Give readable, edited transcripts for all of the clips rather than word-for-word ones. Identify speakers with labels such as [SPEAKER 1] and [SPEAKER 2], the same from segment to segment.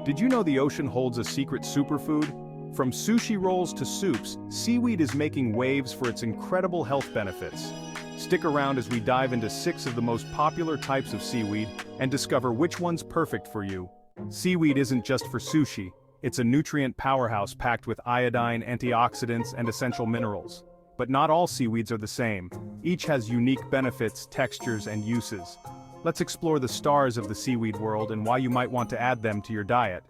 [SPEAKER 1] Did you know the ocean holds a secret superfood? From sushi rolls to soups, seaweed is making waves for its incredible health benefits. Stick around as we dive into 6 of the most popular types of seaweed and discover which one's perfect for you. Seaweed isn't just for sushi, it's a nutrient powerhouse packed with iodine, antioxidants, and essential minerals. But not all seaweeds are the same. Each has unique benefits, textures, and uses. Let's explore the stars of the seaweed world and why you might want to add them to your diet.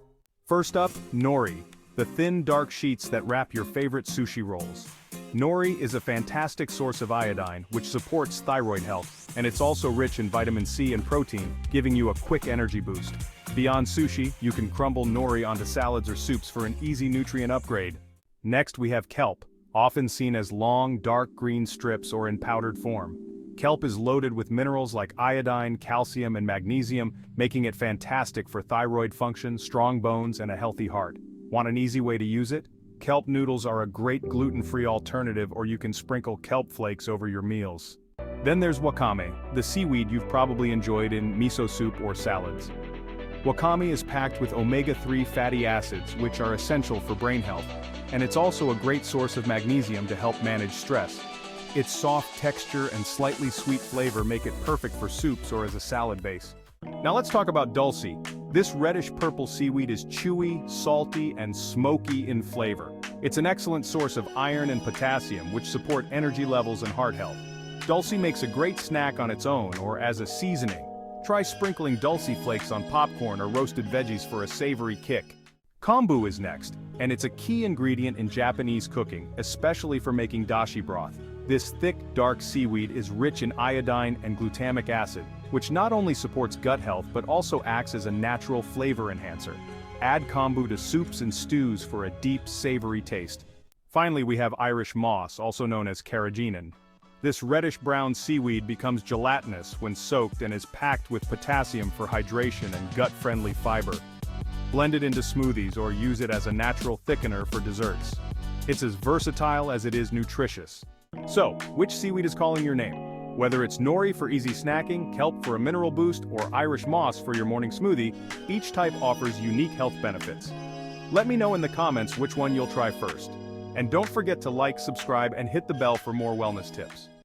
[SPEAKER 1] First up, nori, the thin, dark sheets that wrap your favorite sushi rolls. Nori is a fantastic source of iodine, which supports thyroid health, and it's also rich in vitamin C and protein, giving you a quick energy boost. Beyond sushi, you can crumble nori onto salads or soups for an easy nutrient upgrade. Next we have kelp, often seen as long, dark green strips or in powdered form. Kelp is loaded with minerals like iodine, calcium, and magnesium, making it fantastic for thyroid function, strong bones, and a healthy heart. Want an easy way to use it? Kelp noodles are a great gluten-free alternative, or you can sprinkle kelp flakes over your meals. Then there's wakame, the seaweed you've probably enjoyed in miso soup or salads. Wakame is packed with omega-3 fatty acids, which are essential for brain health, and it's also a great source of magnesium to help manage stress. Its soft texture and slightly sweet flavor make it perfect for soups or as a salad base. Now let's talk about dulse. This reddish-purple seaweed is chewy, salty, and smoky in flavor. It's an excellent source of iron and potassium, which support energy levels and heart health. Dulse makes a great snack on its own or as a seasoning. Try sprinkling dulse flakes on popcorn or roasted veggies for a savory kick. Kombu is next, and it's a key ingredient in Japanese cooking, especially for making dashi broth. This thick, dark seaweed is rich in iodine and glutamic acid, which not only supports gut health but also acts as a natural flavor enhancer. Add kombu to soups and stews for a deep, savory taste. Finally, we have Irish moss, also known as carrageenan. This reddish-brown seaweed becomes gelatinous when soaked and is packed with potassium for hydration and gut-friendly fiber. Blend it into smoothies or use it as a natural thickener for desserts. It's as versatile as it is nutritious. So, which seaweed is calling your name? Whether it's nori for easy snacking, kelp for a mineral boost, or Irish moss for your morning smoothie, each type offers unique health benefits. Let me know in the comments which one you'll try first. And don't forget to like, subscribe, and hit the bell for more wellness tips.